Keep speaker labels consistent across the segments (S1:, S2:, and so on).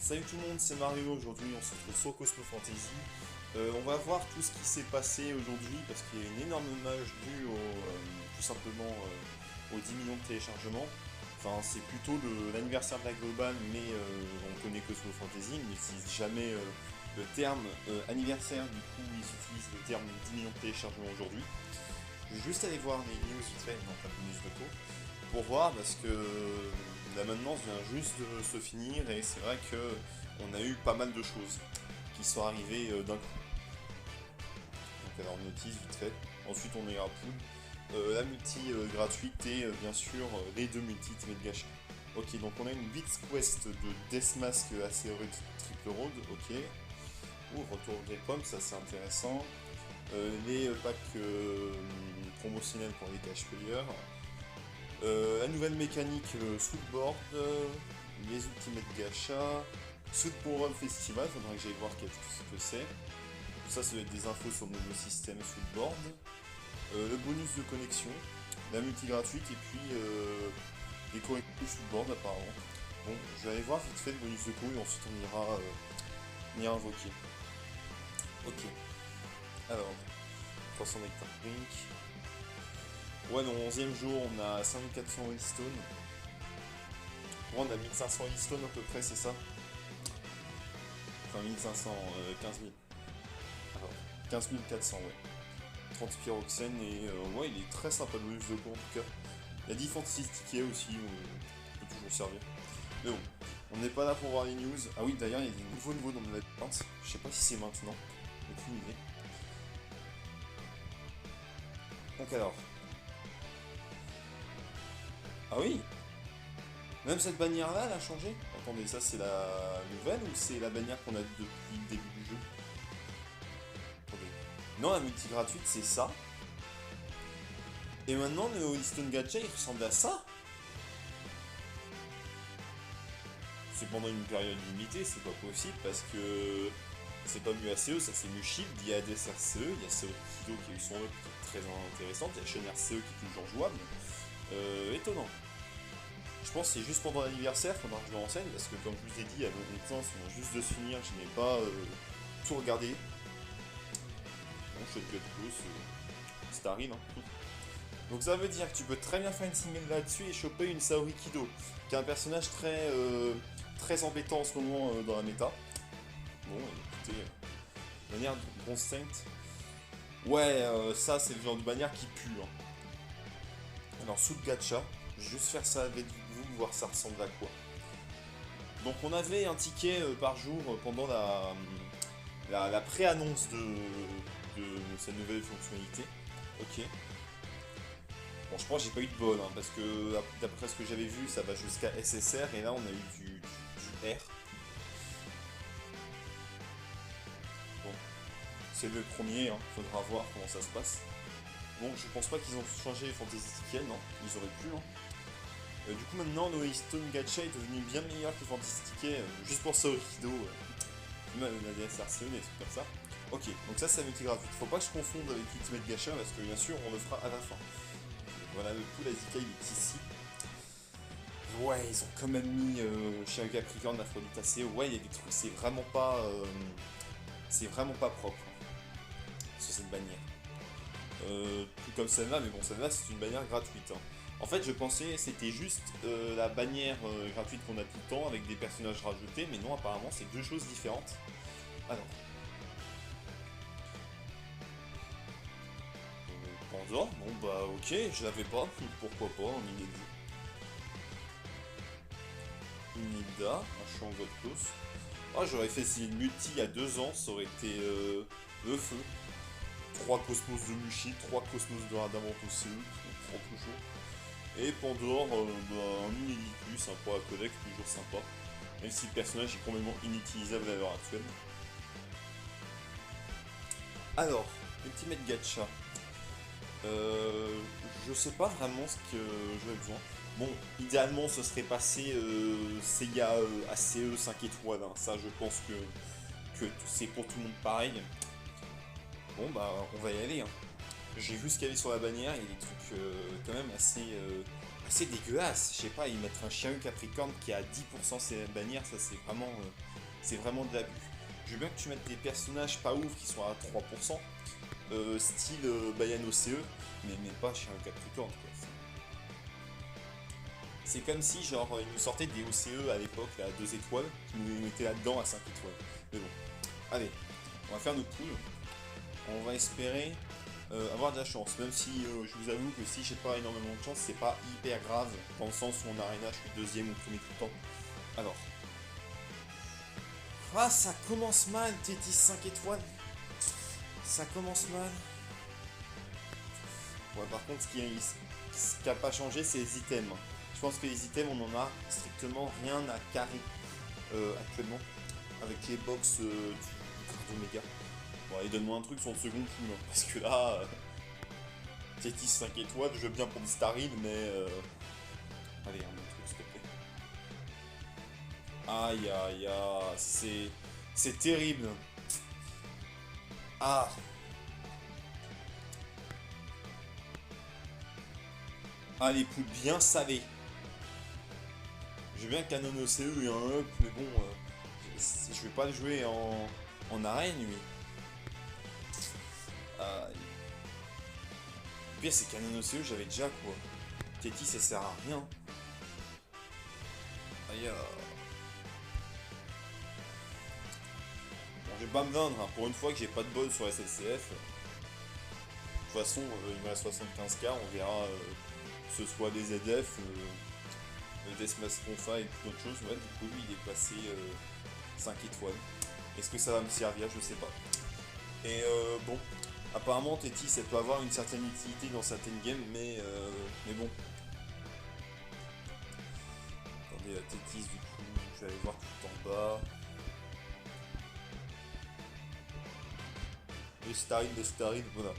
S1: Salut tout le monde, c'est Mario. Aujourd'hui, on se retrouve sur Cosmo Fantasy. On va voir tout ce qui s'est passé aujourd'hui parce qu'il y a une énorme image due tout simplement aux 10 millions de téléchargements. Enfin, c'est plutôt l'anniversaire de la Global, mais on connaît Cosmo Fantasy, mais si jamais le terme anniversaire, du coup, ils utilisent le terme 10 millions de téléchargements aujourd'hui. Je vais juste aller voir les news vite fait, non pas de news de cours, pour voir parce que la maintenance vient juste de se finir et c'est vrai que on a eu pas mal de choses qui sont arrivées d'un coup. Donc alors notice vite fait. Ensuite on est à pool. La multi gratuite et bien sûr les deux multi Ultimate Gacha. Ok, donc on a une Beats Quest de Deathmask Accelerate Triple Road, ok. Retour des pommes, ça c'est intéressant. Les packs promotionnels pour les cash players. La nouvelle mécanique Sootboard, les Ultimate Gacha, Soot Power Festival, faudra que j'aille voir ce que c'est. Ça va être des infos sur le nouveau système Sootboard. Le bonus de connexion, la multi gratuite et puis les correctifs Sootboard apparemment. Bon, je vais aller voir vite fait le bonus de co et ensuite on ira invoquer. Ok. Alors, 300 Nectar Drink. Ouais, dans le 11e jour, on a 5400 Wellstone. Ouais, on a 1500 Wellstone à peu près, c'est ça? Enfin, 1500, 15 000. Alors, 15 400, ouais. 30 pyroxène et ouais, il est très sympa le bonus de cours en tout cas. Il y a différents tickets aussi, on peut toujours servir. Mais bon, on n'est pas là pour voir les news. Ah oui, d'ailleurs, il y a des nouveaux niveaux dans le labyrinthe. Je sais pas si c'est maintenant, aucune idée. Donc alors. Ah oui, même cette bannière-là, elle a changé. Attendez, ça c'est la nouvelle ou c'est la bannière qu'on a depuis le début du jeu? Attendez. Non, la multi gratuite, c'est ça. Et maintenant, le Holiston Gacha, il ressemble à ça. C'est pendant une période limitée, c'est pas possible parce que c'est pas mu ACE, ça c'est mu Shield, il y a des RCE, il y a Kido qui a eu son up qui est très intéressante, il y a Shen RCE qui est toujours jouable. Étonnant. Je pense que c'est juste pendant l'anniversaire, faudra que je me renseigne, parce que comme je vous ai dit, avec mon temps sont juste de se finir, je n'ai pas tout regardé. Bon, je fais de plus, c'est arrive, hein. Donc ça veut dire que tu peux très bien faire une single là-dessus et choper une Saori Kido, qui est un personnage très embêtant en ce moment dans la méta. Bon, écoutez, bannière Bronze Saint. Ouais, ça c'est le genre de bannière qui pue. Hein. Alors, sous le gacha, je vais juste faire ça avec vous, voir ça ressemble à quoi. Donc on avait un ticket par jour pendant la pré-annonce de cette nouvelle fonctionnalité. Ok. Bon, je pense que j'ai pas eu de bol, hein, parce que d'après ce que j'avais vu, ça va jusqu'à SSR, et là on a eu du R. Bon, c'est le premier, hein, faudra voir comment ça se passe. Bon, je pense pas qu'ils ont changé les fantasy tickets, non, ils auraient pu, hein. Du coup maintenant le Stone Gacha est devenu bien meilleur que Fantasy Ticket, juste pour ça au Kido, la DSRCE, des trucs comme ça. Ok, donc ça c'est la multi gratuite. Faut pas que je confonde avec Ultimate Gacha parce que bien sûr on le fera à la fin. Voilà, le coup la ZK il est ici. Ouais, ils ont quand même mis chez un Capricorn Aphroditacée. Ouais, il y a des trucs, c'est vraiment pas propre sur cette bannière. Tout comme celle-là, mais bon, celle-là c'est une bannière gratuite. Hein. En fait, je pensais c'était juste la bannière gratuite qu'on a tout le temps avec des personnages rajoutés, mais non, apparemment c'est deux choses différentes. Alors. Pandore, bon bah ok, je l'avais pas, pourquoi pas, en Inida, un champ Godclose. Ah, j'aurais fait si une multi il y a 2 ans, ça aurait été le feu. 3 cosmos de Mushi, 3 cosmos de Radamantosu, on prend toujours. Et Pandore, un Inédicus, un pour la collecte, toujours sympa. Même si le personnage est complètement inutilisable à l'heure actuelle. Alors, Ultimate Gacha. Je sais pas vraiment ce que j'aurais besoin. Bon, idéalement, ce serait passé Seiya ACE 5 étoiles. Hein. Ça, je pense que c'est pour tout le monde pareil. Bon, bah, on va y aller. Hein. J'ai vu ce qu'il y avait sur la bannière, il y a des trucs quand même assez c'est dégueulasse. Je sais pas, ils mettent un chien Capricorne qui a 10% ses bannières, ça c'est vraiment de l'abus. Je veux bien que tu mettes des personnages pas ouf qui sont à 3%, style Bayano CE, mais pas chien Capricorne quoi. C'est comme si genre ils nous sortaient des OCE à l'époque là, à 2 étoiles, qui nous mettaient là-dedans à 5 étoiles. Mais bon, allez, on va faire nos poules. On va espérer avoir de la chance, même si je vous avoue que si j'ai pas énormément de chance, c'est pas hyper grave, dans le sens où en arena je suis deuxième ou premier tout le temps. Alors. Ah, ça commence mal, Tétis 5 étoiles. Ça commence mal. Ouais, par contre, ce qui a pas changé, c'est les items. Je pense que les items, on en a strictement rien à carrer actuellement. Avec les box du Card Omega. Bon, allez, donne-moi un truc sur le second coup, hein, parce que là, Tétis 5 étoiles, je veux bien pour des Starine, mais... Allez, un autre truc, s'il te plaît. Aïe, aïe, aïe, c'est terrible. Ah. Ah, les poules bien salées. Je veux bien Canon OCE et un up, mais bon, je vais pas le jouer en arène, lui. Aïe. Le pire, c'est Canon OCE, j'avais déjà quoi. Tétis, ça sert à rien. Aïe. Bon, je vais pas me vendre, hein. Pour une fois que j'ai pas de bol sur SSCF. De toute façon, il me reste 75k, on verra que ce soit des ZF, le Deathmatch Confa et tout autre chose. Ouais, du coup, lui, il est passé 5 étoiles. Est-ce que ça va me servir? Je sais pas. Et bon, apparemment, Tétis, elle peut avoir une certaine utilité dans certaines games, mais bon. Attendez, Tétis, du coup, je vais aller voir tout en bas. Les Starine, voilà.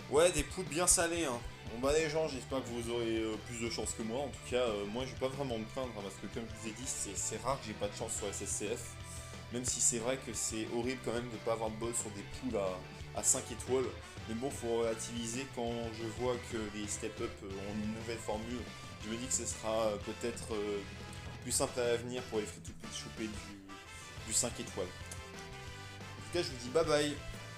S1: Ouais, des poules bien salées, hein. Bon bah les gens, j'espère que vous aurez plus de chance que moi. En tout cas, moi je vais pas vraiment me plaindre, hein, parce que comme je vous ai dit, c'est rare que j'ai pas de chance sur SSCF. Même si c'est vrai que c'est horrible quand même de pas avoir de bol sur des poules à 5 étoiles. Mais bon, faut relativiser quand je vois que les step-up ont une nouvelle formule. Je me dis que ce sera peut-être plus simple à l'avenir pour les free-to-play de choper du 5 étoiles. En tout cas, je vous dis bye bye.